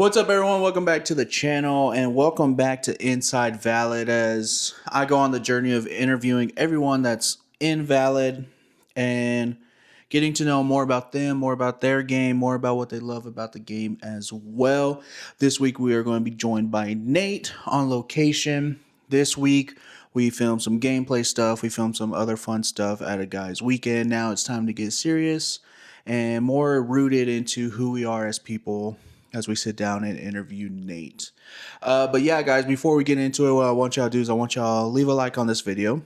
What's up, everyone? Welcome back to the channel and welcome back to Inside Valid as I go on the journey of interviewing everyone that's in Valid and getting to know more about them, more about their game, more about what they love about the game as well. This week we are going to be joined by Nate on location. This week we filmed some gameplay stuff, we filmed some other fun stuff at a guy's weekend. Now it's time to get serious and more rooted into who we are as people as we sit down and interview Nate. But yeah, guys, before we get into it, what I want y'all to do is I want y'all to leave a like on this video.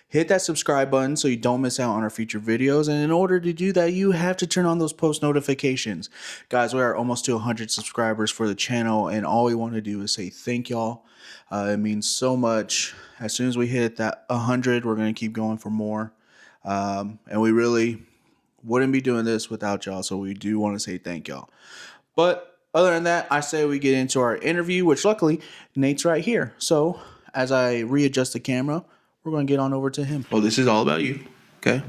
Hit that subscribe button so you don't miss out on our future videos. And in order to do that, you have to turn on those post notifications. Guys, we are almost to 100 subscribers for the channel, and all we want to do is say thank y'all. It means so much. As soon as we hit that 100, we're going to keep going for more. And we really wouldn't be doing this without y'all, so we do want to say thank y'all. But other than that, I say we get into our interview, which luckily Nate's right here. So as I readjust the camera, we're going to get on over to him. Oh, this is all about you, okay?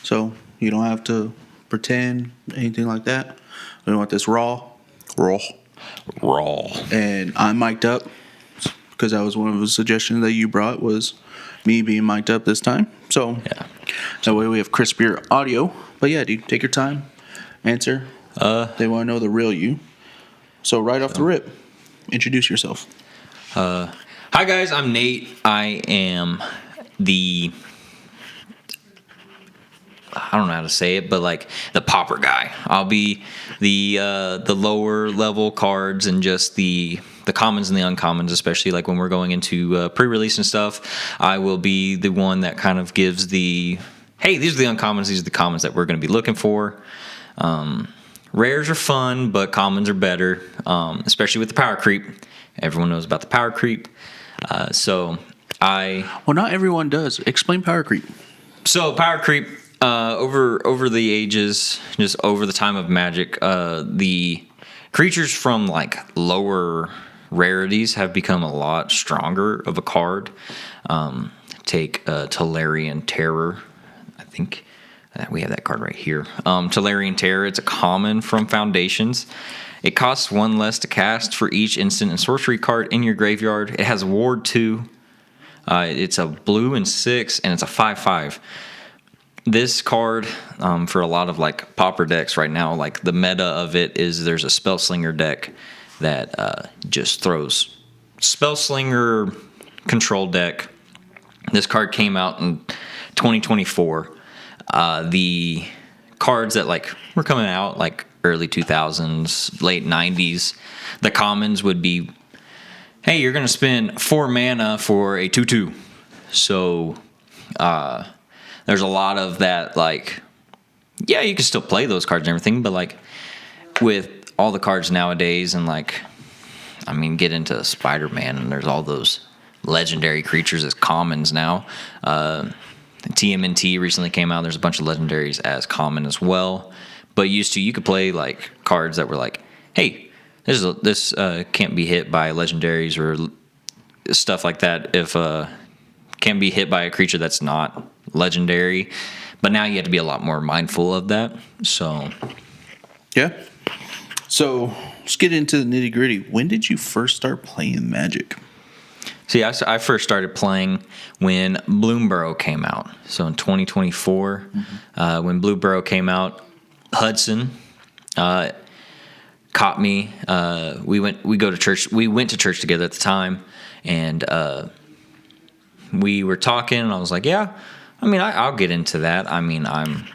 So you don't have to pretend anything like that. We want this raw. And I'm mic'd up because that was one of the suggestions that you brought was me being mic'd up this time. So yeah, that way we have crispier audio. But yeah, dude, take your time, answer. They want to know the real you. So right off the rip, introduce yourself. Hi guys, I'm Nate. I am I don't know how to say it, but like the popper guy. I'll be the lower level cards and just the commons and the uncommons, especially like when we're going into pre-release and stuff. I will be the one that kind of gives the, hey, these are the uncommons, these are the commons that we're going to be looking for. Rares are fun, but commons are better, especially with the power creep. Everyone knows about the power creep. Well, not everyone does. Explain power creep. So power creep, over the ages, just over the time of Magic, the creatures from like lower rarities have become a lot stronger of a card. Take Tolarian Terror, I think. We have that card right here. Tolarian Terror, it's a common from Foundations. It costs 1 less to cast for each instant and sorcery card in your graveyard. It has Ward 2. It's a blue and 6, and it's a 5/5. This card, for a lot of like popper decks right now, like the meta of it is there's a Spellslinger deck that just throws Spellslinger control deck. This card came out in 2024. The cards that like were coming out like early 2000s, late 90s, the commons would be, hey, you're going to spend 4 mana for a 2/2. So there's a lot of that, like, yeah, you can still play those cards and everything, but like with all the cards nowadays and like, I mean, get into Spider-Man and there's all those legendary creatures as commons now. TMNT recently came out. There's a bunch of legendaries as common as well. But you could play like cards that were like, hey, this can't be hit by legendaries or stuff like that. If can be hit by a creature that's not legendary. But now you have to be a lot more mindful of that. So yeah. So let's get into the nitty gritty. When did you first start playing Magic? See, I first started playing when Bloomburrow came out. So in 2024, when Bloomburrow came out, Hudson caught me. We went to church together at the time, and we were talking. And I was like, "Yeah, I mean, I'll get into that. I mean, I'm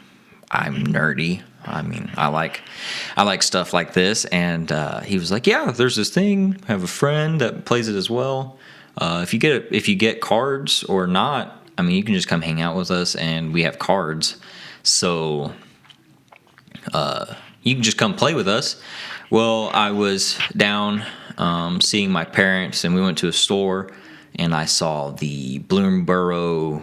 nerdy. I mean, I like stuff like this." And he was like, "Yeah, there's this thing. I have a friend that plays it as well. If you get cards or not, I mean, you can just come hang out with us, and we have cards. So you can just come play with us." Well, I was down seeing my parents, and we went to a store, and I saw the Bloomburrow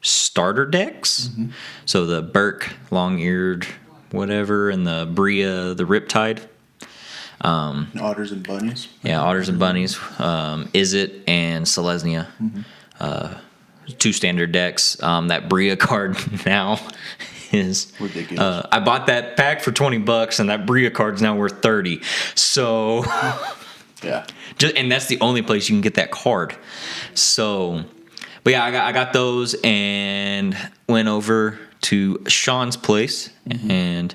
starter decks. Mm-hmm. So the Burke, long-eared, whatever, and the Bria, the Riptide. Otters and bunnies. Yeah, Otters and bunnies. Izzet and Selesnya. Mm-hmm. 2 standard decks. That Bria card now is Ridiculous. I bought that pack for $20, and that Bria card's now worth 30. So, Yeah. and that's the only place you can get that card. So, but yeah, I got those and went over to Sean's place, and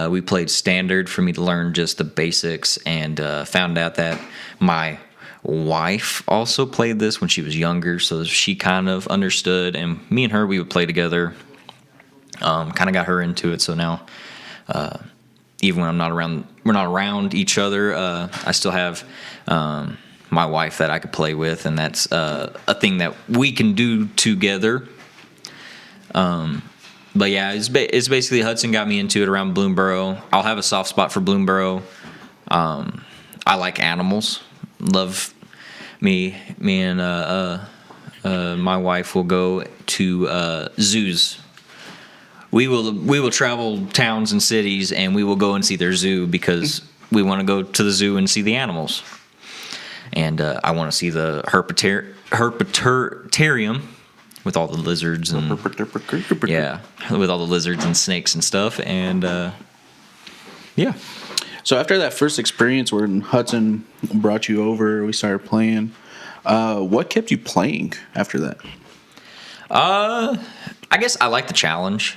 we played standard for me to learn just the basics, and found out that my wife also played this when she was younger, so she kind of understood, and me and her, we would play together. Kind of got her into it, so now even when we're not around each other, I still have my wife that I could play with, and that's a thing that we can do together. But yeah, it's basically Hudson got me into it around Bloomborough. I'll have a soft spot for Bloomborough. I like animals. Love me and my wife will go to zoos. We will travel towns and cities, and we will go and see their zoo because we want to go to the zoo and see the animals. And I want to see the herpetarium with all the lizards and yeah, with all the lizards and snakes and stuff. And yeah. So after that first experience where Hudson brought you over, we started playing. What kept you playing after that? I guess I like the challenge.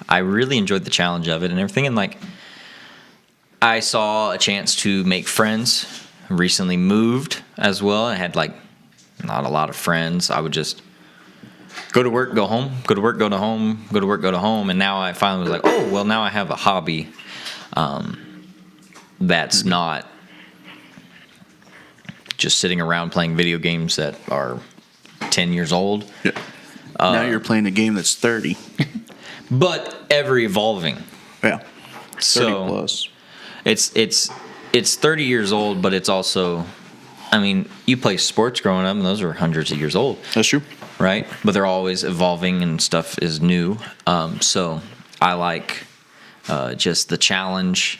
I really enjoyed the challenge of it and everything. And like, I saw a chance to make friends. Recently moved as well. I had like not a lot of friends. I would just go to work, go home, go to work, go to home, go to work, go to home. And now I finally was like, oh, well, now I have a hobby that's not just sitting around playing video games that are 10 years old. Yeah. Now you're playing a game that's 30. But ever evolving. Yeah. 30 so plus. It's 30 years old, but it's also, I mean, you play sports growing up, and those are hundreds of years old. That's true. Right? But they're always evolving, and stuff is new. So I like just the challenge,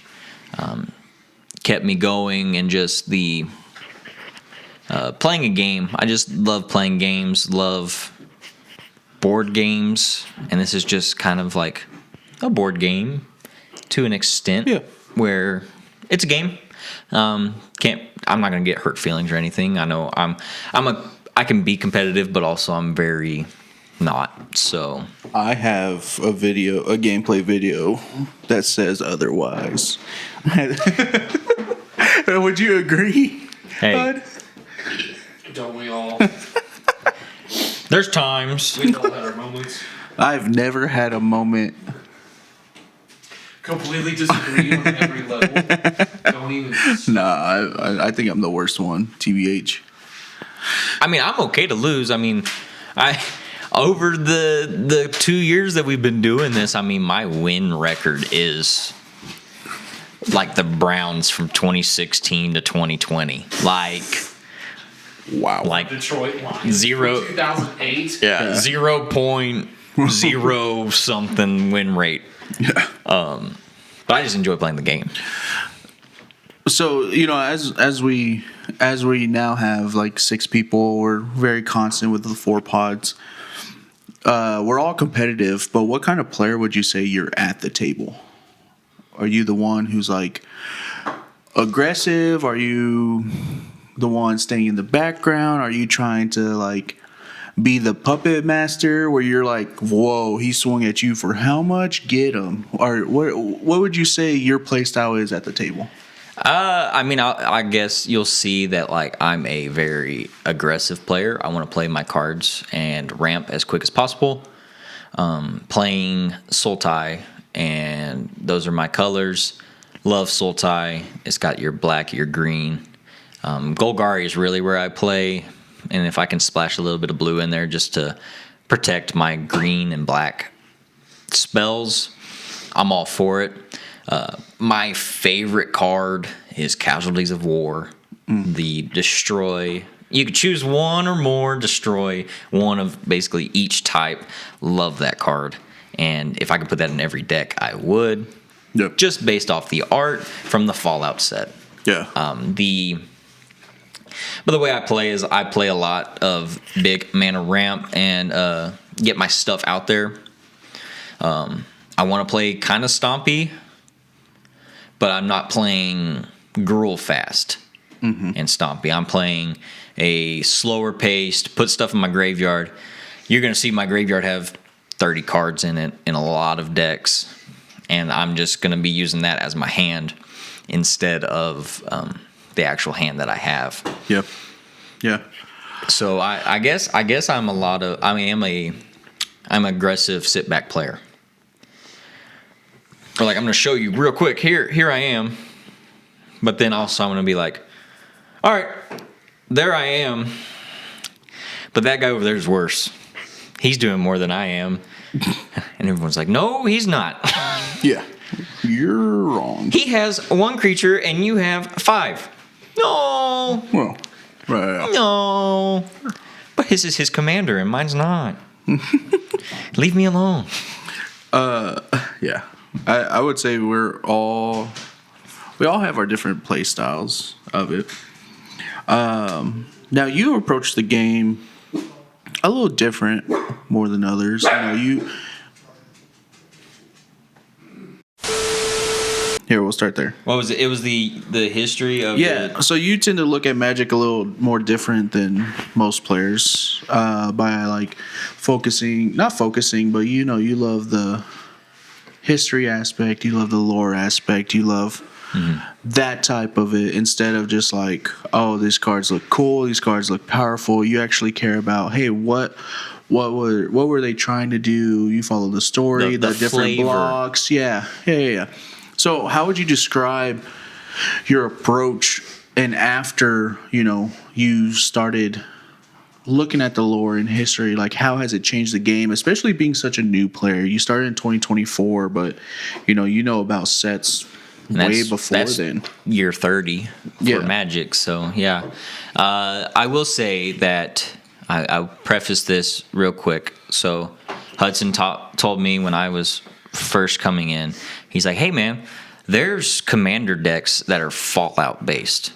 kept me going, and just the playing a game. I just love playing games, love board games, and this is just kind of like a board game to an extent. Yeah. Where it's a game. I'm not gonna get hurt feelings or anything. I know I can be competitive, but also I'm very not. So I have a gameplay video that says otherwise. Would you agree? hey, Bud? Don't we all? there's times. We all had our moments. I've never had a moment. Completely disagree on every level. Don't even. Nah, I think I'm the worst one. TBH. I mean, I'm okay to lose. I mean, over the 2 years that we've been doing this, I mean, my win record is like the Browns from 2016 to 2020. Like, Wow. like Detroit Lions. Zero- 2008. yeah, Yeah. 0.0 something win rate. Yeah. But I just enjoy playing the game. So as we now have like 6 people, we're very constant with the 4 pods. We're all competitive, but what kind of player would you say you're at the table? Are you the one who's like aggressive? Are you the one staying in the background? Are you trying to like be the puppet master where you're like, whoa, he swung at you for how much? Get him. Or what would you say your play style is at the table? I mean, I guess you'll see that like I'm a very aggressive player. I want to play my cards and ramp as quick as possible. Playing Sultai, and those are my colors. Love Sultai. It's got your black, your green. Golgari is really where I play, and if I can splash a little bit of blue in there just to protect my green and black spells, I'm all for it. My favorite card is Casualties of War. The destroy. You could choose one or more, destroy one of basically each type. Love that card. And if I could put that in every deck, I would. Yep. Just based off the art from the Fallout set. Yeah. But the way I play is I play a lot of big mana ramp and get my stuff out there. I want to play kind of stompy, but I'm not playing gruel fast and stompy. I'm playing a slower paced, put stuff in my graveyard. You're going to see my graveyard have 30 cards in it in a lot of decks, and I'm just going to be using that as my hand instead of the actual hand that I have. Yep. Yeah. So I guess I'm I'm an aggressive sit back player. Or like I'm gonna show you real quick. Here I am. But then also I'm gonna be like, all right, there I am. But that guy over there is worse. He's doing more than I am. And everyone's like, no, he's not. Yeah. You're wrong. He has 1 creature and you have 5. No. Well, right. No. But his is his commander and mine's not. Leave me alone. Yeah. I would say we all have our different play styles of it. Now you approach the game a little different more than others. Here, we'll start there. What was it? It was the history of So you tend to look at Magic a little more different than most players by like not focusing, but you love the history aspect, you love the lore aspect, you love that type of it instead of just like, oh, these cards look cool, these cards look powerful. You actually care about, hey, what were they trying to do? You follow the story, the different flavor. blocks. Yeah. So how would you describe your approach and after, you started looking at the lore and history, like how has it changed the game, especially being such a new player? You started in 2024, but you know about sets way before then. Year 30 for Magic. So yeah, I will say that I'll preface this real quick. So Hudson told me when I was first coming in, he's like, hey man, there's commander decks that are Fallout based.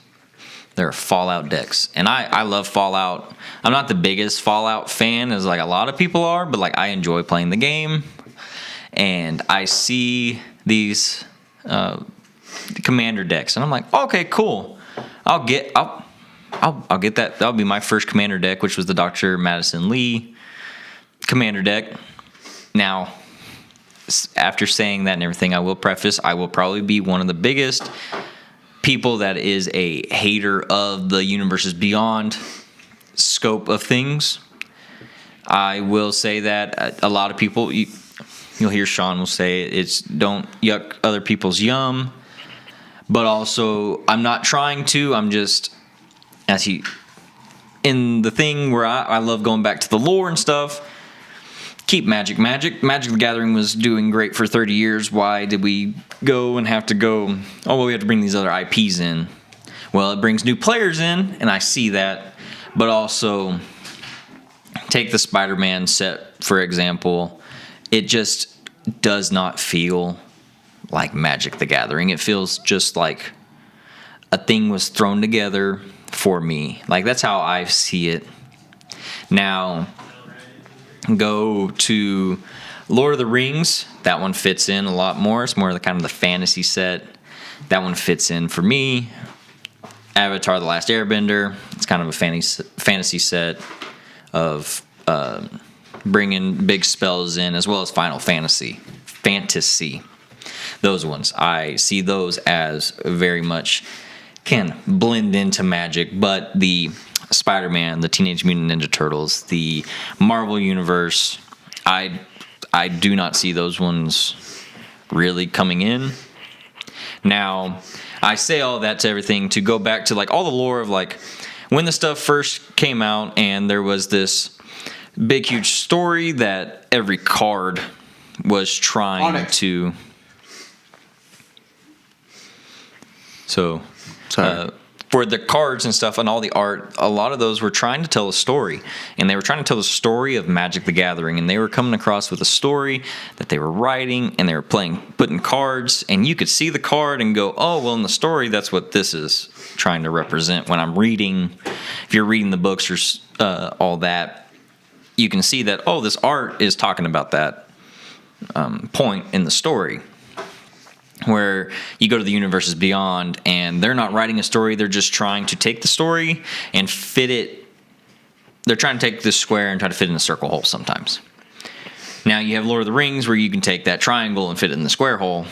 There are Fallout decks, and I love Fallout. I'm not the biggest Fallout fan as like a lot of people are, but like I enjoy playing the game, and I see these commander decks, and I'm like, okay, cool. I'll get that. That'll be my first commander deck, which was the Dr. Madison Lee commander deck. Now, after saying that and everything, I will preface, I will probably be one of the biggest people that is a hater of the Universes Beyond scope of things. I will say that a lot of people, you'll hear Sean will say it's don't yuck other people's yum, but also I'm not trying to. I'm just in the thing where I love going back to the lore and stuff. Keep Magic the Gathering was doing great for 30 years. Why did we go and have to go, oh, well, we have to bring these other IPs in? Well, it brings new players in, and I see that. But also, take the Spider-Man set, for example. It just does not feel like Magic the Gathering. It feels just like a thing was thrown together for me. Like, that's how I see it. Now, go to Lord of the Rings. That one fits in a lot more. It's more of the kind of the fantasy set. That one fits in for me. Avatar: The Last Airbender. It's kind of a fantasy set of bringing big spells in, as well as Final Fantasy. Those ones. I see those as very much can blend into Magic, but the Spider-Man, the Teenage Mutant Ninja Turtles, the Marvel Universe, I do not see those ones really coming in. Now, I say all that to everything to go back to like all the lore of like when the stuff first came out and there was this big huge story that every card was trying to. So, for the cards and stuff and all the art, a lot of those were trying to tell a story. And they were trying to tell the story of Magic the Gathering. And they were coming across with a story that they were writing and they were putting cards. And you could see the card and go, oh, well, in the story, that's what this is trying to represent. When I'm reading, if you're reading the books or all that, you can see that, oh, this art is talking about that. point in the story, where you go to the universes beyond, and they're not writing a story; they're just trying to take the story and fit it. They're trying to take this square and try to fit it in a circle hole sometimes. Now you have Lord of the Rings, where you can take that triangle and fit it in the square hole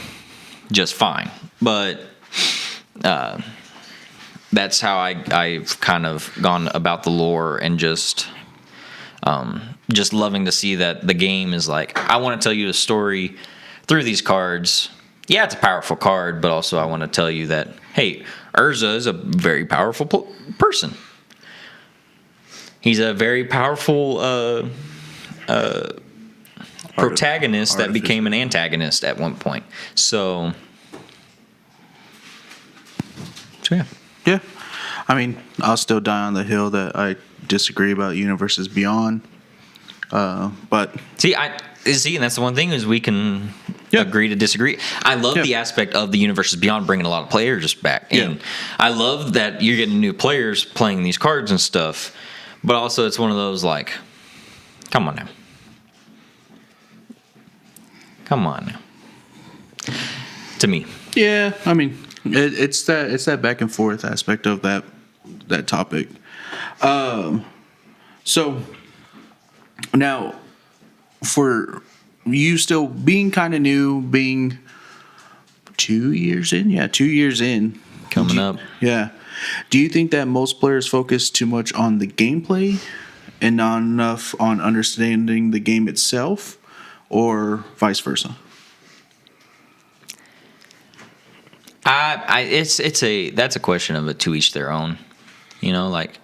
just fine. But that's how I've kind of gone about the lore, and just loving to see that the game is like, I want to tell you a story through these cards. Yeah, it's a powerful card, but also I want to tell you that, hey, Urza is a very powerful person. He's a very powerful protagonist that became an antagonist at one point. So yeah. Yeah. I mean, I'll still die on the hill that I disagree about Universes Beyond. But See, and that's the one thing is we can agree to disagree. I love the aspect of the Universes Beyond bringing a lot of players back. And I love that you're getting new players playing these cards and stuff. But also it's one of those like, come on now. Come on now. To me. yeah, I mean, it's that back and forth aspect of that topic. So now, for you still being kind of new, being 2 years in, 2 years in, Coming up. yeah. Do you think that most players focus too much on the gameplay and not enough on understanding the game itself, or vice versa? That's a question of a to each their own. You know, like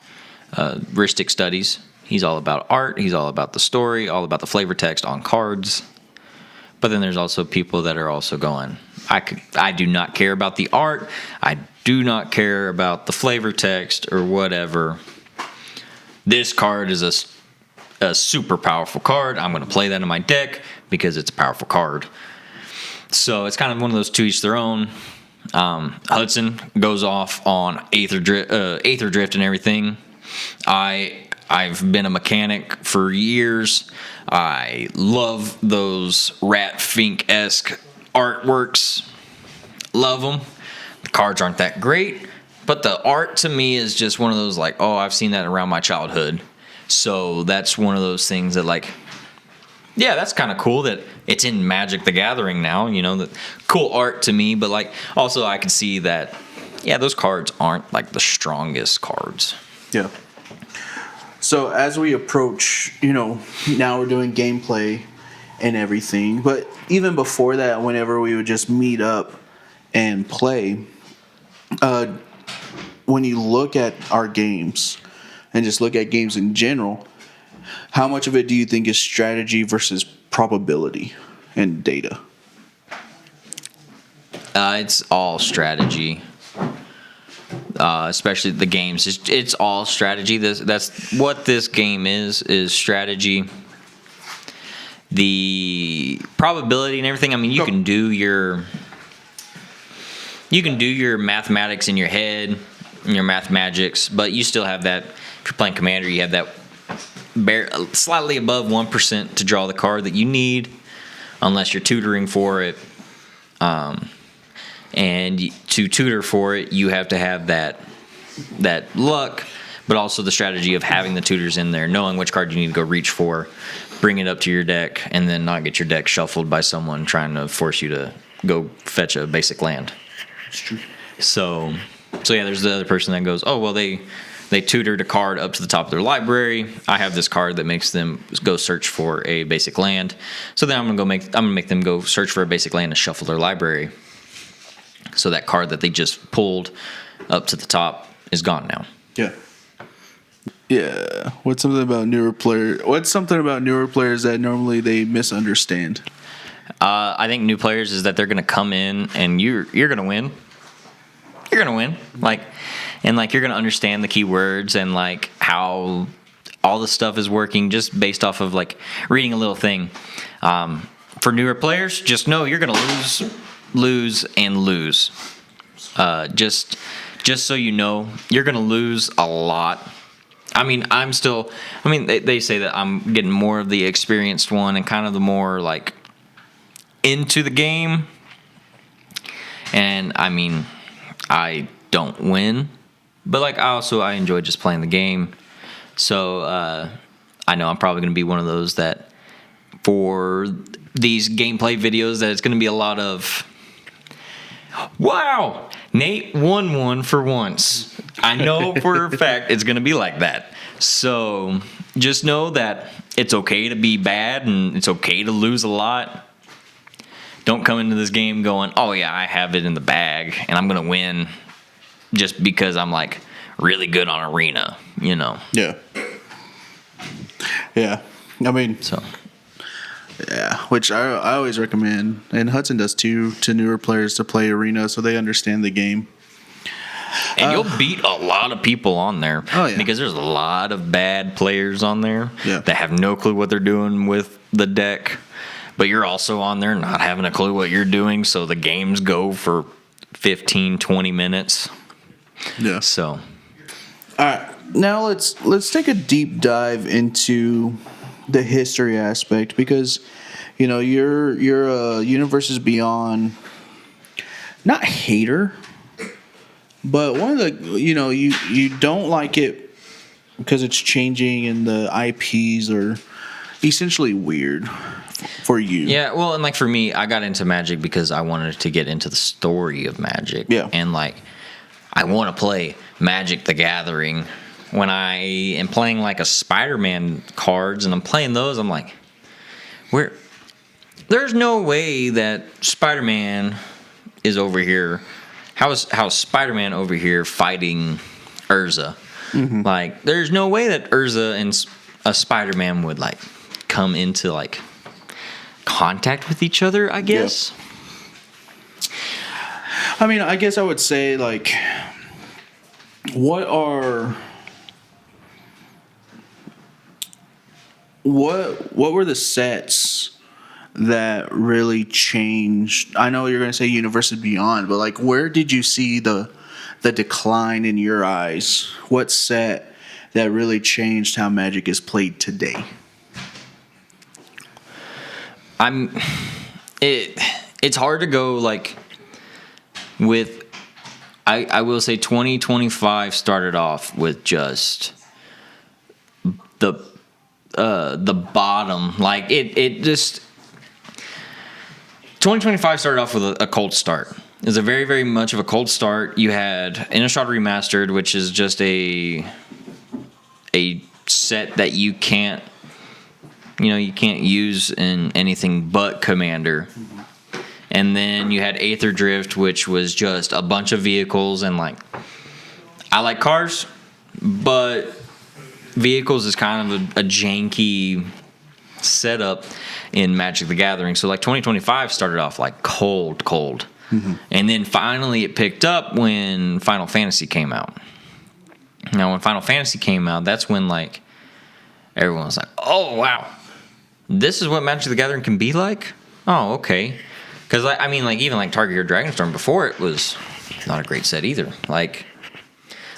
Ristic Studies. He's all about art. He's all about the story. All about the flavor text on cards. But then there's also people that are also going, I do not care about the art. I do not care about the flavor text or whatever. This card is a super powerful card. I'm going to play that in my deck because it's a powerful card. So it's kind of one of those to each their own. Hudson goes off on Aether Drift and everything. I've been a mechanic for years. I love those Rat Fink-esque artworks. Love them. The cards aren't that great, but the art to me is just one of those like, oh, I've seen that around my childhood. So that's one of those things that like, yeah, that's kind of cool that it's in Magic the Gathering now, you know, the cool art to me, but like also I can see that, yeah, those cards aren't like the strongest cards. Yeah. So as we approach, now we're doing gameplay and everything, but even before that, whenever we would just meet up and play, when you look at our games and just look at games in general, how much of it do you think is strategy versus probability and data? It's all strategy. Especially the games. It's all strategy. That's what this game is strategy. The probability and everything, I mean, you can do your mathematics in your head, your math magics, but you still have that, if you're playing Commander, you have that slightly above 1% to draw the card that you need, unless you're tutoring for it. And to tutor for it, you have to have that luck, but also the strategy of having the tutors in there, knowing which card you need to go reach for, bring it up to your deck, and then not get your deck shuffled by someone trying to force you to go fetch a basic land. That's true. So yeah, there's the other person that goes, oh, well, they tutored a card up to the top of their library. I have this card that makes them go search for a basic land. So then I'm gonna make them go search for a basic land and shuffle their library. So that card that they just pulled up to the top is gone now. Yeah. Yeah. What's something about newer players that normally they misunderstand? I think new players is that they're gonna come in and you're gonna win. You're gonna win. You're gonna understand the keywords and like how all the stuff is working just based off of like reading a little thing. For newer players, just know you're gonna lose. Just so you know, you're gonna lose a lot. I mean, they say that I'm getting more of the experienced one and kind of the more like into the game. And I mean, I don't win, but like I enjoy just playing the game. So I know I'm probably going to be one of those that for these gameplay videos that it's going to be a lot of, wow, Nate won one for once. I know for a fact it's going to be like that. So just know that it's okay to be bad and it's okay to lose a lot. Don't come into this game going, oh yeah, I have it in the bag and I'm going to win just because I'm like really good on arena, you know? Yeah. Yeah. I mean, So yeah, which I always recommend, and Hudson does too, to newer players to play arena so they understand the game. and you'll beat a lot of people on there. Oh, yeah. Because there's a lot of bad players on there Yeah. that have no clue what they're doing with the deck. But you're also on there not having a clue what you're doing, so the games go for 15, 20 minutes. Yeah. So All right, now let's take a deep dive into the history aspect, because you know you're a Universes Beyond not hater, but one of the you don't like it because it's changing and the IPs are essentially weird for you. yeah, well, and like for me, I got into Magic because I wanted to get into the story of Magic. Yeah. And like I want to play Magic the Gathering. When I am playing like a Spider-Man cards and I'm playing those, I'm like, there's no way that Spider-Man is over here. How is Spider-Man over here fighting Urza? Mm-hmm. Like, there's no way that Urza and a Spider-Man would like come into like contact with each other, I guess. Yeah. I mean, I guess I would say like, what were the sets that really changed? I know you're going to say Universes Beyond, but like, where did you see the decline in your eyes? What set that really changed how Magic is played today? It's hard to go like with. I will say 2025 started off with just the bottom. Like it just 2025 started off with a cold start. It was a very, very much of a cold start. You had Innistrad Remastered, which is just a set that you can't use in anything but Commander. And then you had Aether Drift, which was just a bunch of vehicles, and like I like cars, but vehicles is kind of a janky setup in Magic the Gathering. So like 2025 started off like cold. Mm-hmm. And then finally it picked up when Final Fantasy came out. Now when Final Fantasy came out, that's when like everyone was like, oh wow, this is what Magic the Gathering can be like? Oh, okay. Because, I mean, like, even, like, Target Hero Dragonstorm before it was not a great set either. Like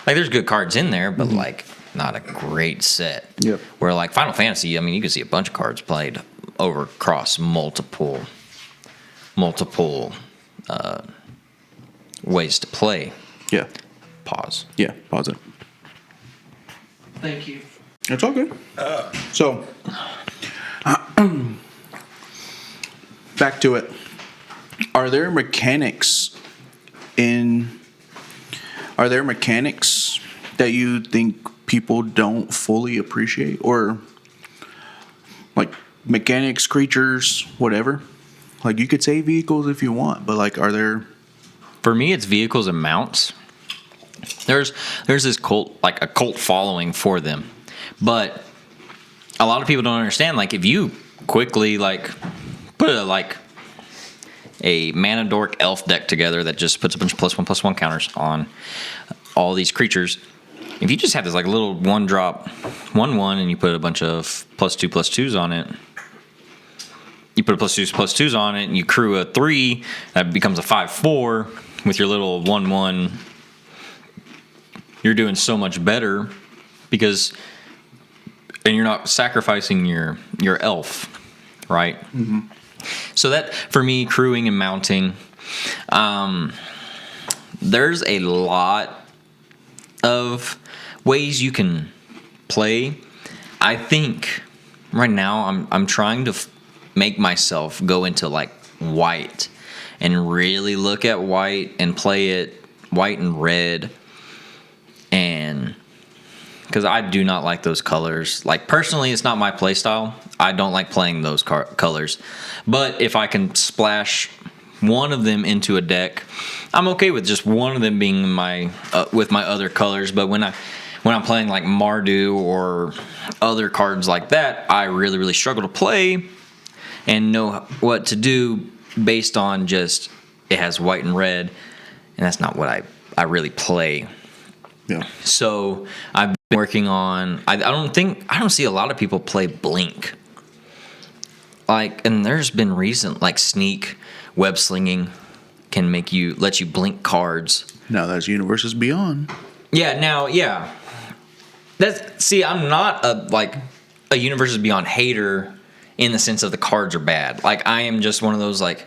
there's good cards in there, but, like, not a great set. Yep. Where, like, Final Fantasy, I mean, you can see a bunch of cards played over across multiple ways to play. Yeah. Pause. Yeah, pause it. Thank you. It's all good. So, back to it. Are there mechanics that you think people don't fully appreciate, or like mechanics, creatures, whatever? Like, you could say vehicles if you want, but like, are there? For me, it's vehicles and mounts. There's this cult following for them, but a lot of people don't understand. Like, if you quickly like put a Mana Dork Elf deck together that just puts a bunch of +1/+1 counters on all these creatures. If you just have this like little 1-drop 1/1 and you put a bunch of +2/+2s on it, you put a +2/+2s on it and you crew a 3, that becomes a 5/4 with your little 1/1. You're doing so much better and you're not sacrificing your elf, right? Mm-hmm. So that for me, crewing and mounting, there's a lot of ways you can play. I think right now I'm trying to make myself go into like white and really look at white and play it white and red, and because I do not like those colors. Like personally, it's not my play style. I don't like playing those colors. But if I can splash one of them into a deck, I'm okay with just one of them being my with my other colors. But when I'm playing like Mardu or other cards like that, I really struggle to play and know what to do based on just it has white and red, and that's not what I really play. Yeah. So I've been working on. I don't see a lot of people play Blink. Like, and there's been recent like sneak web slinging can let you blink cards. Now that's Universes Beyond. Yeah. Now, yeah. I'm not a Universes Beyond hater in the sense of the cards are bad. Like I am just one of those like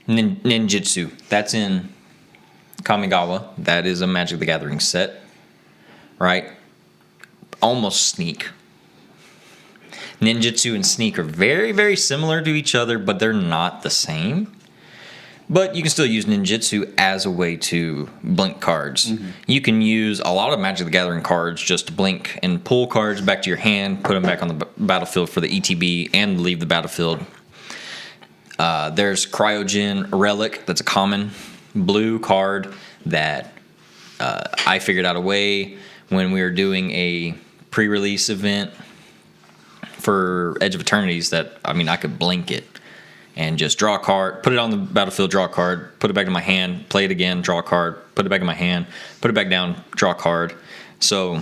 ninjutsu. That's in Kamigawa. That is a Magic the Gathering set, right? Almost sneak. Ninjutsu and sneak are very similar to each other, but they're not the same. But you can still use ninjutsu as a way to blink cards. Mm-hmm. You can use a lot of Magic the Gathering cards just to blink and pull cards back to your hand, put them back on the battlefield for the ETB, and leave the battlefield. There's Cryogen Relic. That's a common blue card that I figured out a way when we were doing a pre-release event for Edge of Eternities that, I could blink it and just draw a card, put it on the battlefield, draw a card, put it back in my hand, play it again, draw a card, put it back in my hand, put it back down, draw a card. So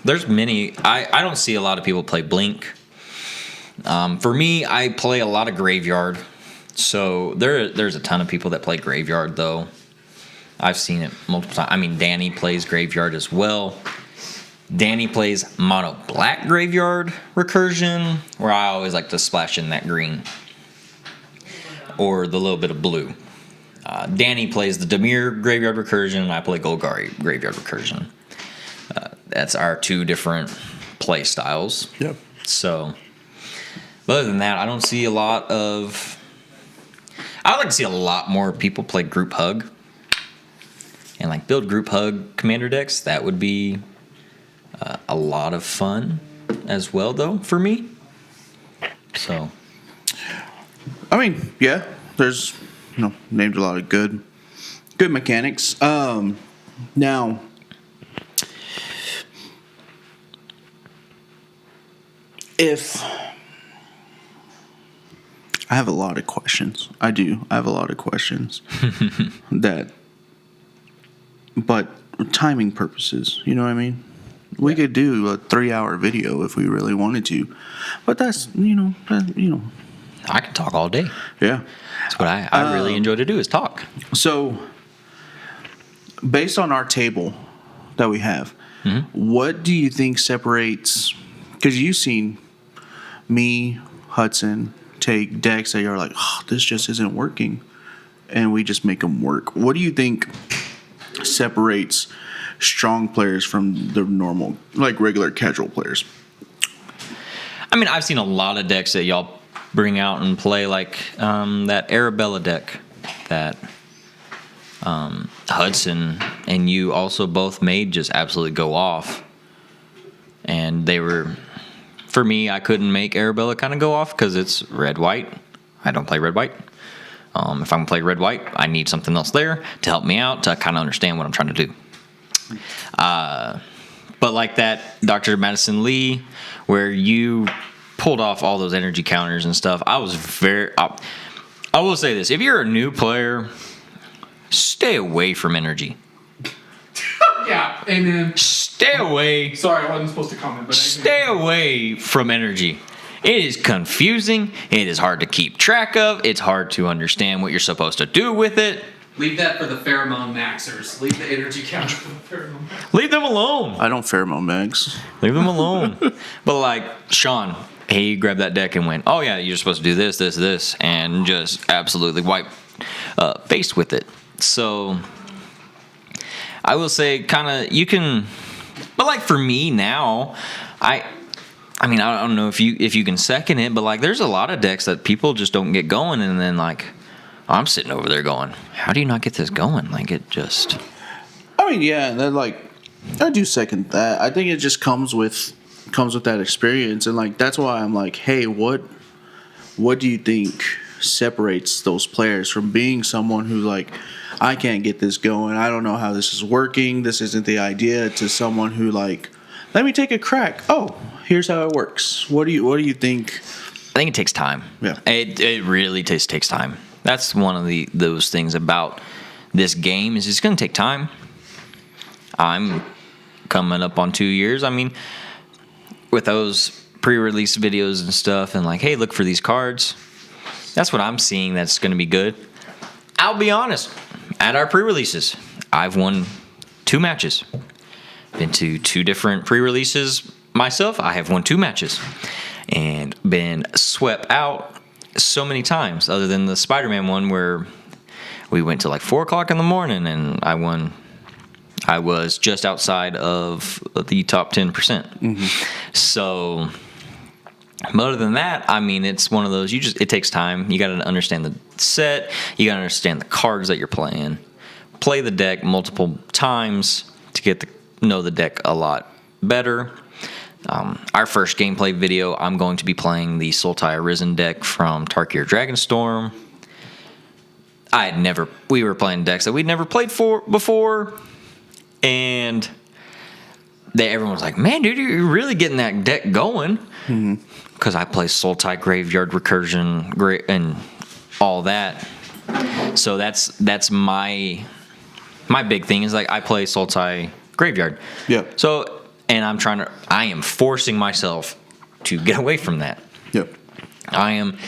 there's many. I don't see a lot of people play Blink. For me, I play a lot of Graveyard. So there's a ton of people that play Graveyard, though. I've seen it multiple times. Danny plays Graveyard as well. Danny plays mono black Graveyard Recursion, where I always like to splash in that green or the little bit of blue. Danny plays the Dimir Graveyard Recursion, and I play Golgari Graveyard Recursion. That's our two different play styles. Yep. So, but other than that, I don't see a lot of. I would like to see a lot more people play Group Hug and like build Group Hug commander decks. That would be a lot of fun as well, though, for me. So, yeah, there's named a lot of good mechanics. Now, if I have a lot of questions, I have a lot of questions but timing purposes, you know what I mean? We could do a 3-hour video if we really wanted to, but that's I can talk all day. Yeah, that's what I really enjoy to do is talk. So, based on our table that we have, what do you think separates? Because you've seen me, Hudson, take decks that you're like, oh, this just isn't working, and we just make them work. What do you think separates strong players from the normal, like regular casual players? I've seen a lot of decks that y'all bring out and play, like that Arabella deck that Hudson and you also both made just absolutely go off. And they were, for me, I couldn't make Arabella kind of go off because it's red-white. I don't play red-white. If I'm going to play red-white, I need something else there to help me out to kind of understand what I'm trying to do. But like that Dr. Madison Lee, where you pulled off all those energy counters and stuff, I will say this. If you're a new player, stay away from energy. Yeah, amen. Stay away. Sorry, I wasn't supposed to comment, but stay away from energy. It is confusing. It is hard to keep track of. It's hard to understand what you're supposed to do with it. Leave that for the pheromone maxers. Leave the energy counter for the pheromone maxers. Leave them alone. I don't pheromone mags. Leave them alone. But like, Sean, he grabbed that deck and went, oh yeah, you're supposed to do this, this, this, and just absolutely wiped faced with it. So I will say, kind of, you can, but like for me now, I mean, I don't know if you can second it, but like there's a lot of decks that people just don't get going, and then like I'm sitting over there going, how do you not get this going? Like it just. I mean, yeah, and then like I do second that. I think it just comes with that experience, and like that's why I'm like, hey, what do you think separates those players from being someone who like, I can't get this going, I don't know how this is working, this isn't the idea, to someone who like, let me take a crack. Oh, here's how it works. What do you think? I think it takes time. Yeah, it really takes time. That's one of those things about this game is it's going to take time. I'm coming up on 2 years. I mean, with those pre-release videos and stuff, and like, hey, look for these cards. That's what I'm seeing. That's going to be good. I'll be honest. At our pre-releases, I've won 2 matches. Been to 2 different pre-releases myself. I have won 2 matches and been swept out so many times, other than the Spider-Man one where we went to like 4 o'clock in the morning and I won. I was just outside of the top 10%. Mm-hmm. So, other than that, I mean, it's one of those, it takes time. You got to understand the set. You got to understand the cards that you're playing. Play the deck multiple times to get to know the deck a lot better. Our first gameplay video, I'm going to be playing the Sultai Arisen deck from Tarkir Dragonstorm. We were playing decks that we'd never played before, and everyone's like, man, dude, you're really getting that deck going. Because I play Sultai Graveyard Recursion and all that. So that's my big thing is like I play Sultai Graveyard. Yeah. So, and I am forcing myself to get away from that. Yep. I am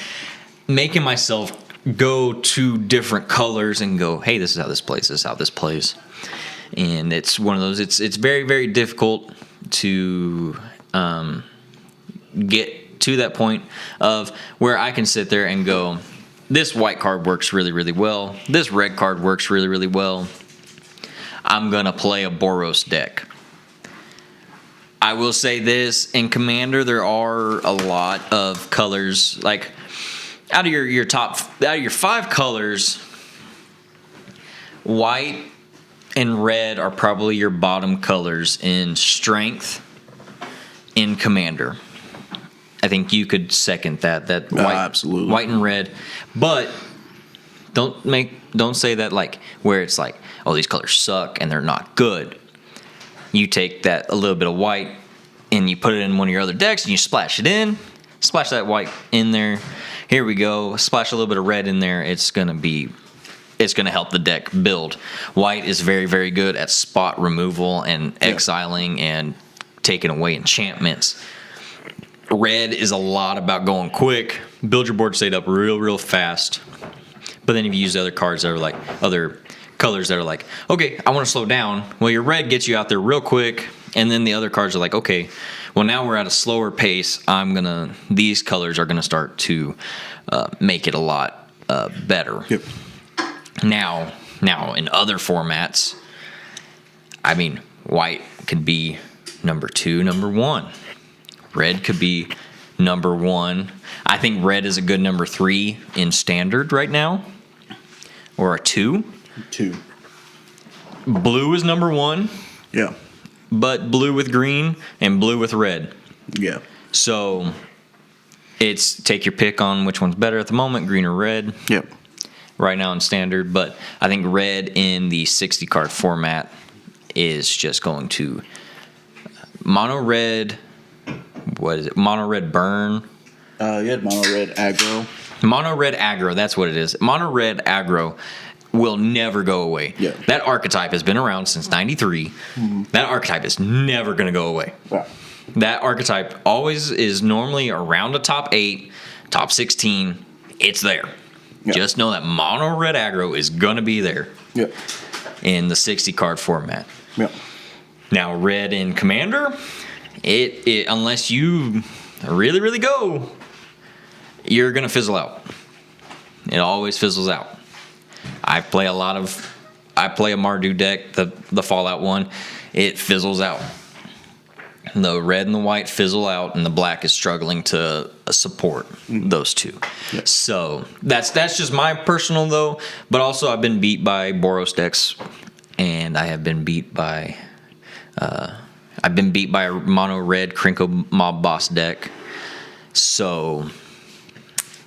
making myself go to different colors and go, hey, this is how this plays, this is how this plays. And it's one of those, it's very, very difficult to get to that point of where I can sit there and go, this white card works really, really well. This red card works really, really well. I'm going to play a Boros deck. I will say this, in Commander, there are a lot of colors. Like, out of your 5 colors, white and red are probably your bottom colors in strength in Commander. I think you could second that white, absolutely. White and red. But don't say that like where it's like, oh, these colors suck and they're not good. You take that a little bit of white and you put it in one of your other decks and you splash it in. Splash that white in there. Here we go. Splash a little bit of red in there. It's gonna help the deck build. White is very, very good at spot removal and exiling and taking away enchantments. Red is a lot about going quick. Build your board state up real, real fast. But then if you use other cards that are like other colors that are like, okay, I want to slow down. Well, your red gets you out there real quick, and then the other cards are like, okay, well now we're at a slower pace. These colors are gonna start to make it a lot better. Yep. Now in other formats, I mean, white could be number 2, number 1. Red could be number 1. I think red is a good number 3 in standard right now, or a 2. 2. Blue is number 1. Yeah. But blue with green and blue with red. Yeah. So it's take your pick on which one's better at the moment, green or red. Yep. Right now in standard, but I think red in the 60 card format is just going to mono red. What is it? Mono red burn. You had mono red aggro. Mono red aggro. That's what it is. Mono red aggro will never go away. Yeah. That archetype has been around since '93. Mm-hmm. That archetype is never going to go away. Yeah. That archetype always is normally around the top 8, top 16. It's there. Yeah. Just know that mono red aggro is going to be there. Yeah. In the 60 card format. Yeah. Now red in Commander, it unless you really, really go, you're going to fizzle out. It always fizzles out. I play a Mardu deck, the Fallout one. It fizzles out. The red and the white fizzle out, and the black is struggling to support those two. Yeah. So that's just my personal though. But also, I've been beat by Boros decks, and I have been beat by a mono red Krinko Mob Boss deck. So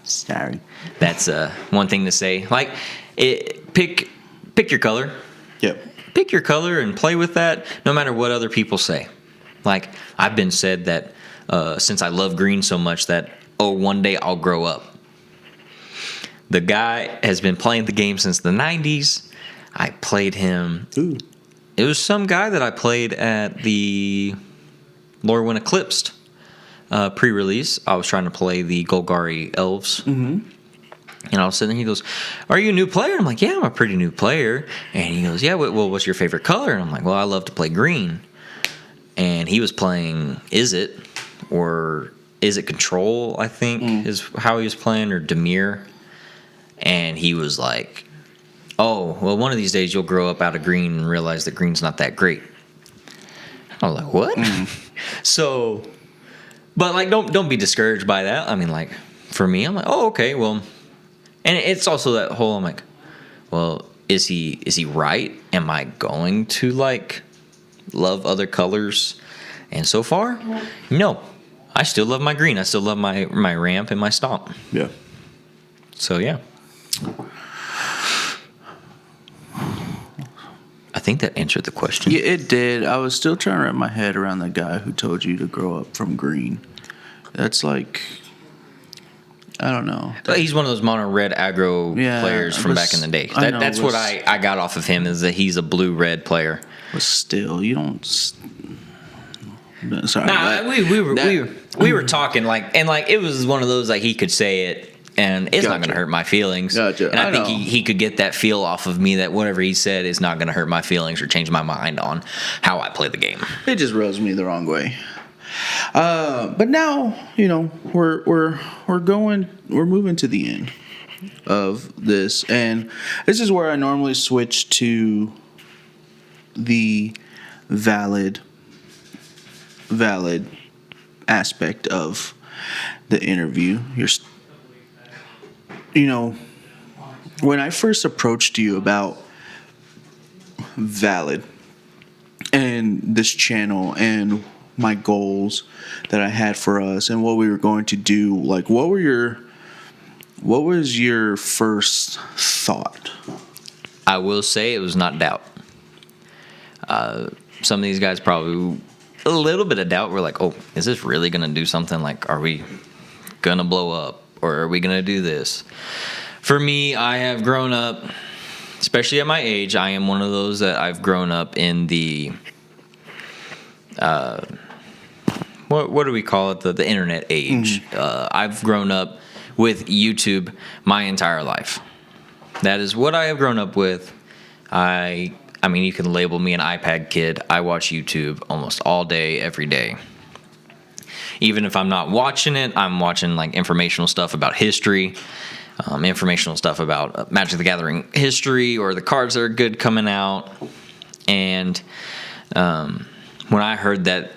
Sorry. that's one thing to say. Like, pick your color. Yep. Pick your color and play with that, no matter what other people say. Like, I've been said that since I love green so much that, one day I'll grow up. The guy has been playing the game since the 90s. I played him. Ooh. It was some guy that I played at the Lorwyn Eclipsed pre-release. I was trying to play the Golgari Elves. Mm-hmm. And all of a sudden he goes, "Are you a new player?" I'm like, "Yeah, I'm a pretty new player." And he goes, "Yeah, well, what's your favorite color?" And I'm like, "Well, I love to play green." And he was playing Is It Control, I think, is how he was playing, or Demir. And he was like, "Oh, well, one of these days you'll grow up out of green and realize that green's not that great." I was like, "What?" So, but like, don't be discouraged by that. I mean, like, for me, I'm like, "Oh, okay, well," and it's also that whole, I'm like, well, is he right? Am I going to like love other colors? And so far, no. I still love my green. I still love my ramp and my stomp. Yeah. So yeah. I think that answered the question. Yeah, it did. I was still trying to wrap my head around the guy who told you to grow up from green. That's like, I don't know. But he's one of those mono red aggro players from back in the day. That's what I got off of him, is that he's a blue red player. But still, you don't. Sorry. Nah, we were talking like, and like, it was one of those like he could say it and it's not going to hurt my feelings. Gotcha. And I think he could get that feel off of me that whatever he said is not going to hurt my feelings or change my mind on how I play the game. It just rubs me the wrong way. But now, we're moving to the end of this, and this is where I normally switch to the valid aspect of the interview. When I first approached you about Valid and this channel and my goals that I had for us and what we were going to do, like, what was your first thought? I will say it was not doubt. Some of these guys probably a little bit of doubt. We're like, oh, is this really going to do something? Like, are we going to blow up, or are we going to do this? For me, I have grown up, especially at my age, I am one of those that I've grown up in the, what do we call it? The internet age. I've grown up with YouTube my entire life. That is what I have grown up with. I mean, you can label me an iPad kid. I watch YouTube almost all day, every day. Even if I'm not watching it, I'm watching like informational stuff about history, informational stuff about Magic the Gathering history, or the cards that are good coming out. And when I heard that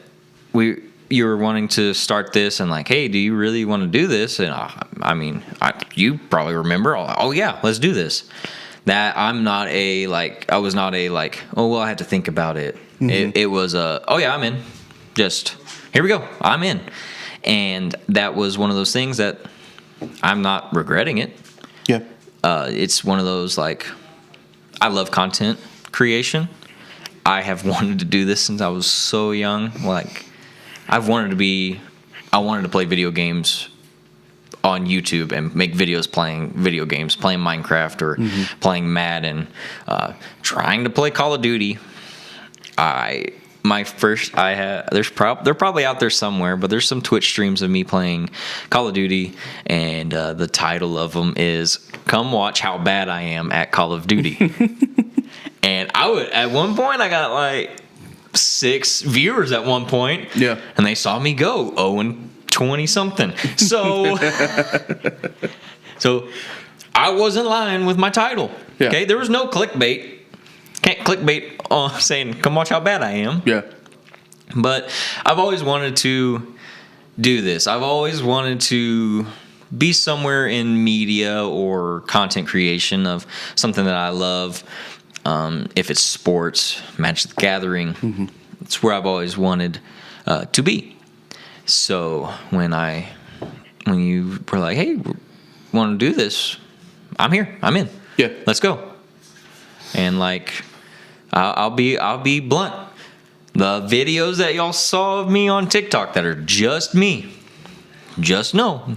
you were wanting to start this, and like, hey, do you really want to do this? And you probably remember. Oh yeah, let's do this. That I was not a like, oh, well, I had to think about it. Mm-hmm. It was oh yeah, I'm in. Just, here we go, I'm in. And that was one of those things that I'm not regretting it. Yeah. It's one of those, like, I love content creation. I have wanted to do this since I was so young. Like, I wanted to play video games on YouTube and make videos playing video games, playing Minecraft or playing Madden, trying to play Call of Duty. They're probably out there somewhere, but there's some Twitch streams of me playing Call of Duty, and the title of them is "Come Watch How Bad I Am at Call of Duty." And at one point I got like 6 viewers at one point. Yeah. And they saw me go 0-2 20 something. So I wasn't lying with my title. Yeah. Okay, there was no clickbait. Can't clickbait on saying, "Come watch how bad I am." Yeah. But I've always wanted to do this. I've always wanted to be somewhere in media or content creation of something that I love. If it's sports, Magic the Gathering, it's where I've always wanted to be. So when you were like, "Hey, want to do this?" I'm here. I'm in. Yeah. Let's go. And like, I'll be blunt. The videos that y'all saw of me on TikTok that are just me, just know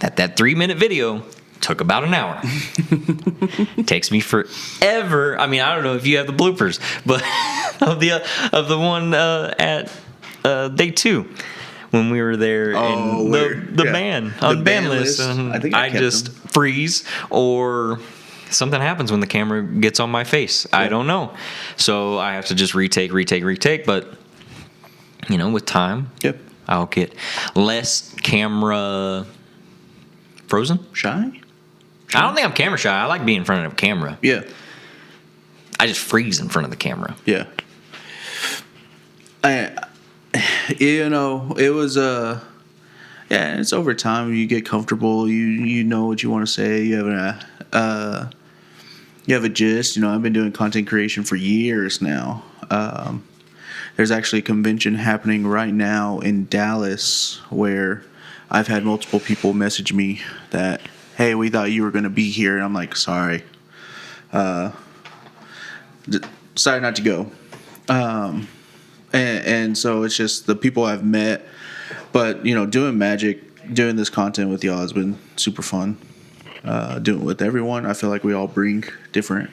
that 3-minute video took about an hour. It takes me forever. I mean, I don't know if you have the bloopers, but of the one at day 2 when we were there in the band on the band list, and I think I just freeze or something happens when the camera gets on my face. I don't know. So I have to just retake. But, with time, Yep. I'll get less camera frozen. Shy? I don't think I'm camera shy. I like being in front of a camera. Yeah. I just freeze in front of the camera. Yeah. It was it's over time. You get comfortable. You know what you want to say. You have a gist. I've been doing content creation for years now. There's actually a convention happening right now in Dallas where I've had multiple people message me that, "Hey, we thought you were going to be here," and I'm like, "Sorry, decided not to go." And so it's just the people I've met, but doing Magic, doing this content with y'all has been super fun. Doing it with everyone, I feel like we all bring different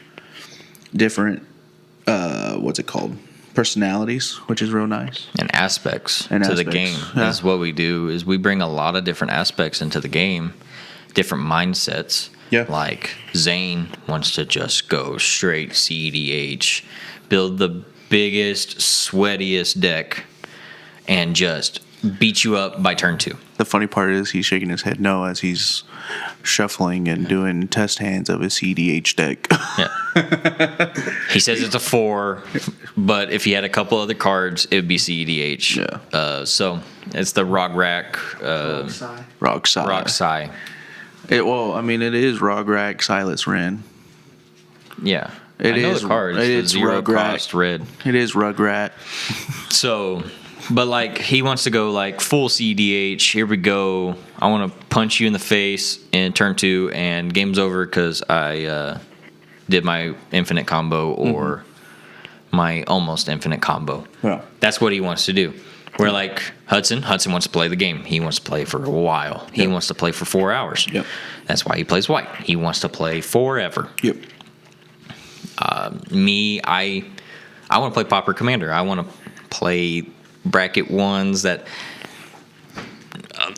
what's it called, personalities, which is real nice. And aspects to the game is what we do. Is we bring a lot of different aspects into the game, different mindsets. Yeah. Like Zane wants to just go straight CEDH, build the biggest, sweatiest deck, and just beat you up by turn 2. The funny part is he's shaking his head no as he's shuffling and doing test hands of his CDH deck. Yeah. He says it's a 4, but if he had a couple other cards, it would be CEDH. Yeah. So it's the Rograk, Roxai. Roxai. It is Rograk, Silas Wren. Yeah. It I know is the cards. It's the 0 Rugrat. cost red. It is Rugrat. So, but like he wants to go like full CDH. Here we go. I want to punch you in the face in turn 2, and game's over because I did my infinite combo or my almost infinite combo. Yeah. That's what he wants to do. Where like Hudson wants to play the game. He wants to play for a while. He wants to play for 4 hours. Yep. That's why he plays white. He wants to play forever. Yep. Me, I want to play Pauper Commander. I want to play bracket ones that,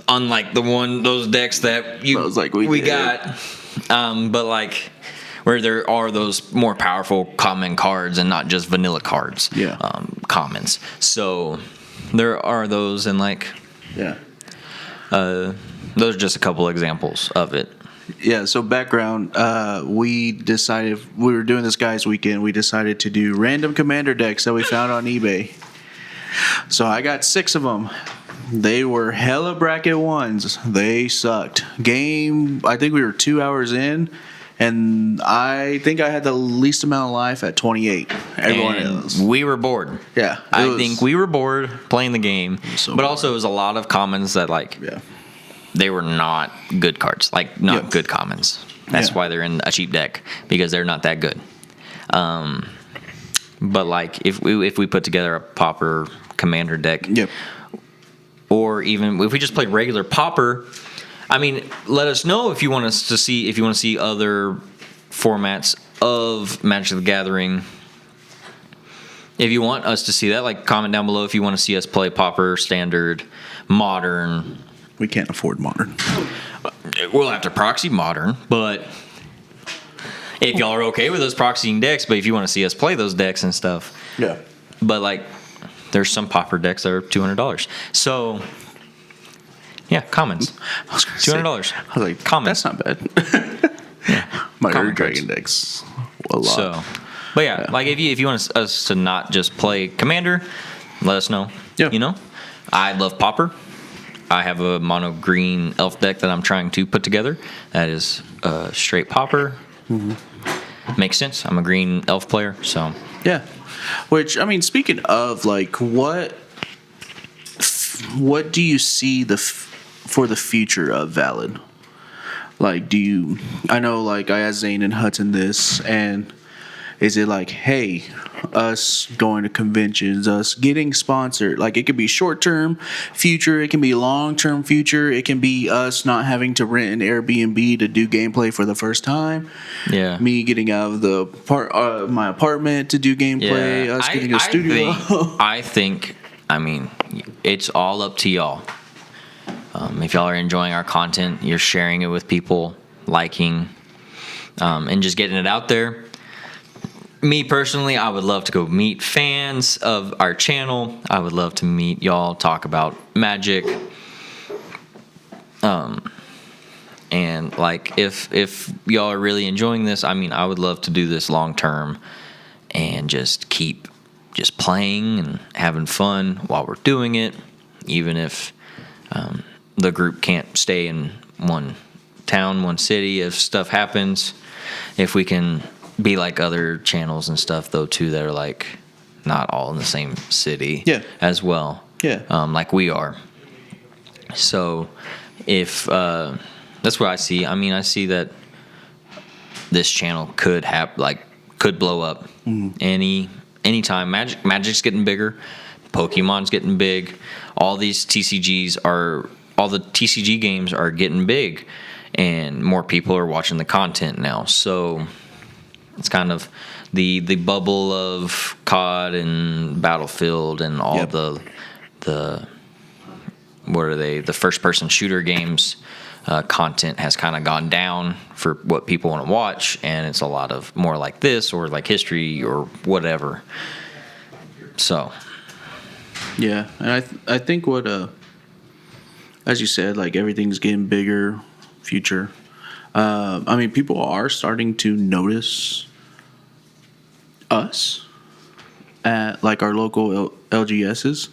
unlike those decks that we got, but like where there are those more powerful common cards and not just vanilla cards. Yeah. Commons. So there are those, and like Yeah. those are just a couple examples of it. Yeah, so background, we decided, we were doing this guys weekend, we decided to do random commander decks that we found on eBay. So I got 6 of them. They were hella bracket 1s. They sucked. Game, I think we were 2 hours in, and I think I had the least amount of life at 28. Everyone else. We were bored. Yeah. I think we were bored playing the game, so but also it was a lot of commons that like Yeah. they were not good cards, like not Yeah. good commons. That's Yeah. why they're in a cheap deck, because they're not that good. But like if we put together a Pauper Commander deck, Yep. or even if we just played regular Pauper, I mean, let us know if you want us to see other formats of Magic the Gathering. If you want us to see that, like comment down below if you want to see us play Pauper, Standard, Modern. We can't afford Modern. We'll have to proxy Modern, but if y'all are okay with us proxying decks, but if you want to see us play those decks and stuff. Yeah. But like, there's some Pauper decks that are $200. So, Yeah, commons. I was gonna say- $200. I was like, Common. that's not bad. My Common Ur Dragon decks a lot. So, but yeah, like if you want us to not just play Commander, let us know. Yeah. You know, I love Pauper. I have a mono green elf deck that I'm trying to put together. That is straight Pauper. Makes sense. I'm a green elf player, so Yeah. Which, I mean, speaking of, like, what do you see for the future of Valid? Like, I know, like, I asked Zane and Hudson this, and is it like, hey, us going to conventions, us getting sponsored? Like, it could be short-term future, it can be long-term future, it can be us not having to rent an Airbnb to do gameplay for the first time. yeah. Me getting out of my apartment to do gameplay, us getting a studio. I think, I mean, it's all up to y'all. If y'all are enjoying our content, you're sharing it with people, liking, and just getting it out there. Me personally, I would love to go meet fans of our channel. I would love to meet y'all, talk about Magic. And like if y'all are really enjoying this, I mean, I would love to do this long term and just keep just playing and having fun while we're doing it, even if the group can't stay in one town, one city. If stuff happens, if we can be like other channels and stuff though too that are like not all in the same city as well. Yeah. Like we are. So if that's what I see. I mean, I see that this channel could blow up anytime. Magic's getting bigger, Pokemon's getting big. All the TCG games are getting big, and more people are watching the content now. So it's kind of the bubble of COD and Battlefield and all the what are they? The first person shooter games content has kind of gone down for what people want to watch, and it's a lot of more like this or like history or whatever. So yeah, and I think what as you said, like everything's getting bigger, future. I mean, people are starting to notice us at like our local LGSs.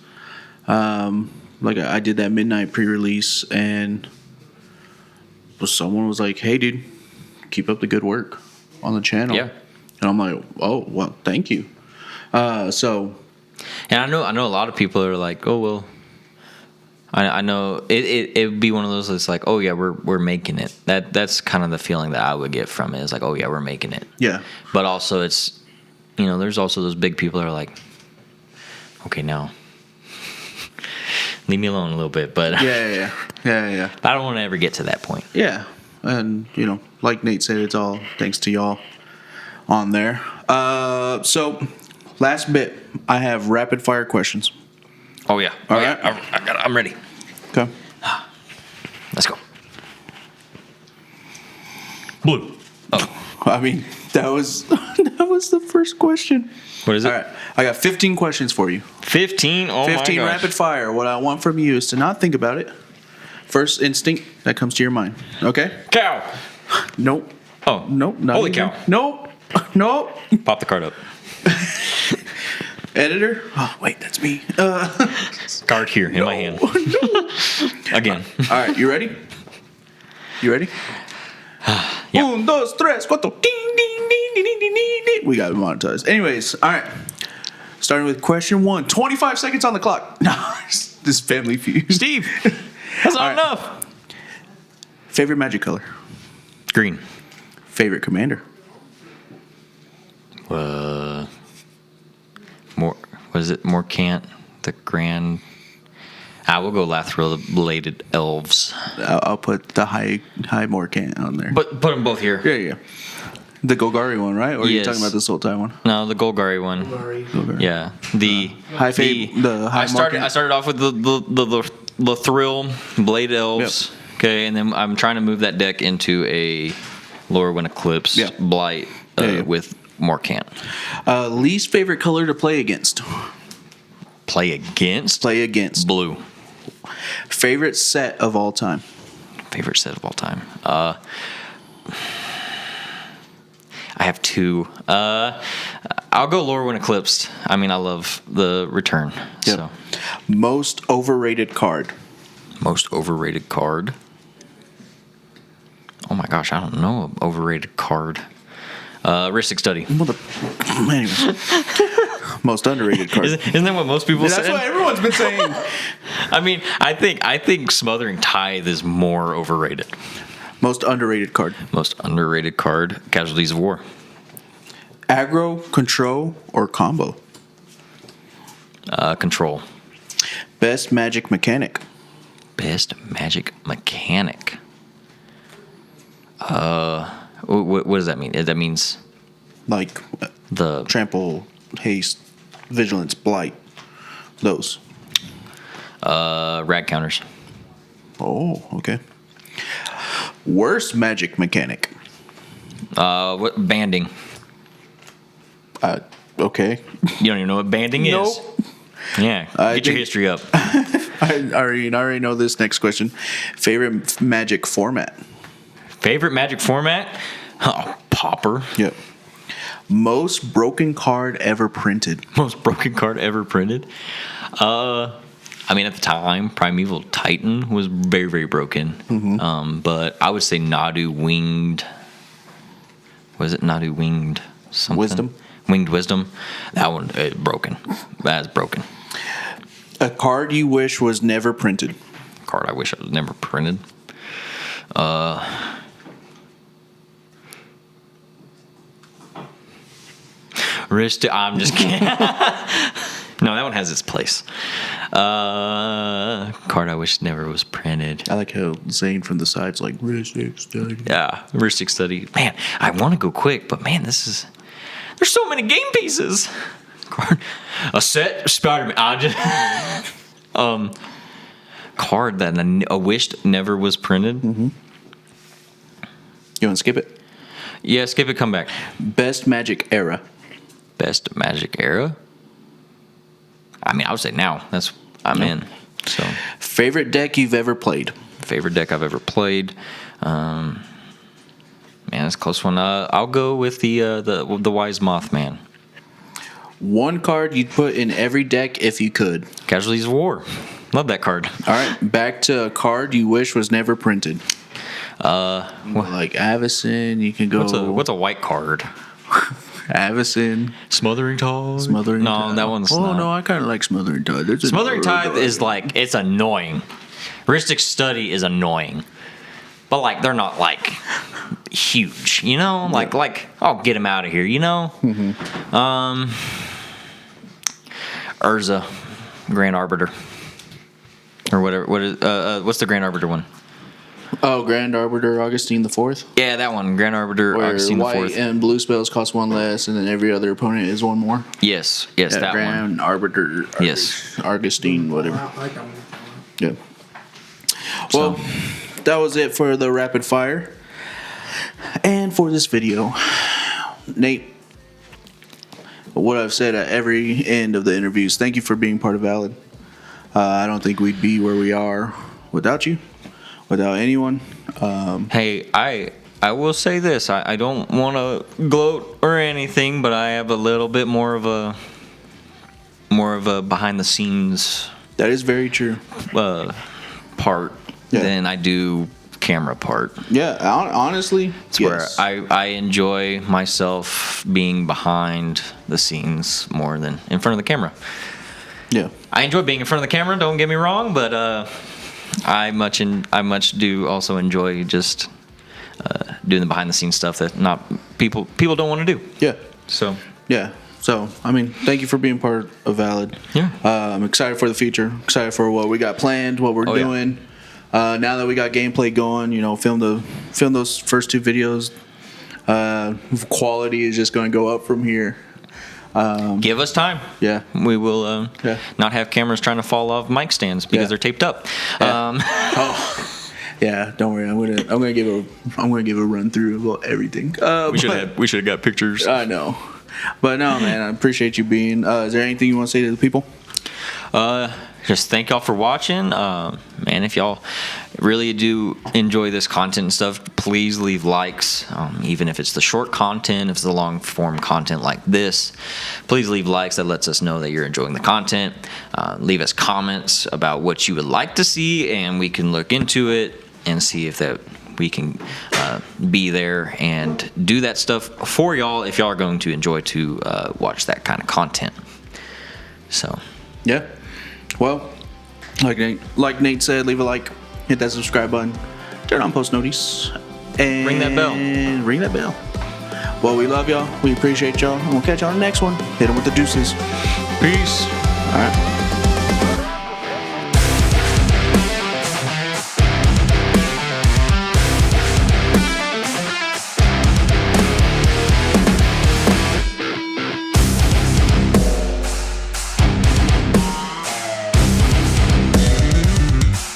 Like I did that midnight pre-release, and someone was like, "Hey, dude, keep up the good work on the channel." Yeah. And I'm like, "Oh, well, thank you." So, and I know a lot of people are like, "Oh well." I know it would be one of those that's like, "Oh yeah, we're making it." That's kind of the feeling that I would get from it. Is like, "Oh yeah, we're making it." yeah. But also, it's there's also those big people that are like, "Okay, now." Leave me alone a little bit, but Yeah. I don't want to ever get to that point. Yeah, and like Nate said, it's all thanks to y'all on there. So last bit, I have rapid fire questions. Oh yeah, All right. I'm ready. Okay. Let's go. Blue. Oh, I mean, that was the first question. what is it? All right, I got 15 questions for you. 15. Oh 15 my gosh. rapid fire. What I want from you is to not think about it. First instinct that comes to your mind. Okay? Cow. Nope. Oh, Nope. Not Holy even. cow. Nope. Nope. Pop the card up. Editor. Oh wait, that's me. Card here in my hand. Again. All right, you ready? You ready? Yeah. Un, dos, tres, cuatro. Ding, ding, ding, ding, ding, ding, ding, ding. We got it monetized. Anyways, all right. Starting with question 1. 25 seconds on the clock. No, this Family Feud. Steve. That's not All right. enough. Favorite Magic color. Green. Favorite Commander. More. What is it? Morcant. The Grand. I will go Lathril-bladed elves. I'll put the high Morcant on there. But put them both here. Yeah. The Golgari one, right? Or are you Yes. talking about the Sultai one? No, the Golgari one. Golgari. Yeah, the High the high I started Morcant. off with the Thrill Blade Elves. Yep. Okay, and then I'm trying to move that deck into a Lorwyn Eclipse Yep. Blight Yeah. with Morcant. Least favorite color to play against. Play against Play against. blue. Favorite set of all time? Favorite set of all time. I have two. I'll go Lower When Eclipsed. I mean, I love the Return. Yep. So Most overrated card? most overrated card. Oh my gosh, I don't know an overrated card. Ristic Study. Anyways. Most underrated card. Isn't that what most people say? That's what everyone's been saying. I mean, I think Smothering Tithe is more overrated. Most underrated card. Most underrated card, Casualties of War. Aggro, control, or combo? Control. Best magic mechanic? Best magic mechanic. What does that mean? That means Like the trample, haste, vigilance, blight. Those. rag counters. Oh, okay. Worst magic mechanic? What banding? Okay. You don't even know what banding is. Nope. Yeah, get your history up. I already know this next question. Favorite magic format? Favorite Magic format? Oh, Pauper. Yep. Most broken card ever printed? Most broken card ever printed. I mean, at the time, Primeval Titan was very, very broken. Mm-hmm. But I would say Nadu Winged. Was it Nadu Winged something? Wisdom? Winged Wisdom. That one, broken. That's broken. A card you wish was never printed? Card I wish I was never printed. I'm just kidding. No, that one has its place. Card I wish never was printed. I like how Zane from the side's like, Ristic Study. Yeah, Ristic Study. Man, I want to go quick, but man, there's so many game pieces. Card, a set, Spider-Man. I just card that I wished never was printed. Mm-hmm. You want to skip it? Yeah, skip it. Come back. Best magic era? Best Magic era. I mean, I would say now. I'm in. So, Favorite deck you've ever played? favorite deck I've ever played. Man, that's a close one. I'll go with the Wise Mothman. One card you'd put in every deck if you could? Casualties of War. Love that card. All right, back to a card you wish was never printed. Like Avacyn, you can go. What's a white card? Avacyn, Smothering Tithe. Smothering No, Tithe. that one's Oh not. no, I kind of like Smothering Tithe. Smothering Tithe is like, it's annoying. Ristic Study is annoying, but like they're not like huge, you know. Like I'll get him out of here, you know. Mm-hmm. Urza, Grand Arbiter, or whatever. What's the Grand Arbiter one? Oh, Grand Arbiter, Augustine the Fourth. Yeah, that one, Grand Arbiter, Where Augustine the white Fourth. and blue spells cost one less, and then every other opponent is one more. Yes, that one. Grand Arbiter. Yes. Augustine, whatever. I like that one. Yeah. Well, that was it for the rapid fire. And for this video, Nate, what I've said at every end of the interviews, thank you for being part of Valid. I don't think we'd be where we are without you, without anyone. Hey, I will say this. I don't want to gloat or anything, but I have a little bit more of a behind the scenes That is very true. part than I do camera part. Yeah, honestly, It's yes. where I enjoy myself being behind the scenes more than in front of the camera. Yeah. I enjoy being in front of the camera, don't get me wrong, but I much do also enjoy just doing the behind the scenes stuff that not people don't want to do. Yeah. So Yeah. So, I mean, thank you for being part of Valid. Yeah. I'm excited for the future. Excited for what we got planned, what we're Oh, yeah. doing. Now that we got gameplay going, film those first two videos. Quality is just going to go up from here. give us time. Yeah. We will Yeah. not have cameras trying to fall off mic stands because Yeah. they're taped up. Yeah. Don't worry. I'm gonna give a run through about everything. We should have got pictures. I know, but no, man. I appreciate you being. Is there anything you want to say to the people? just thank y'all for watching. Man, if y'all really do enjoy this content and stuff, please leave likes. Even if it's the short content, if it's the long form content like this, please leave likes. That lets us know that you're enjoying the content. Leave us comments about what you would like to see, and we can look into it and see if that we can be there and do that stuff for y'all if y'all are going to enjoy to watch that kind of content. So Yeah. Well, like Nate said, leave a like, hit that subscribe button, turn on post notice, and Ring that bell. Ring that bell. Well, we love y'all. We appreciate y'all. And we'll catch y'all on the next one. Hit them with the deuces. peace. All right.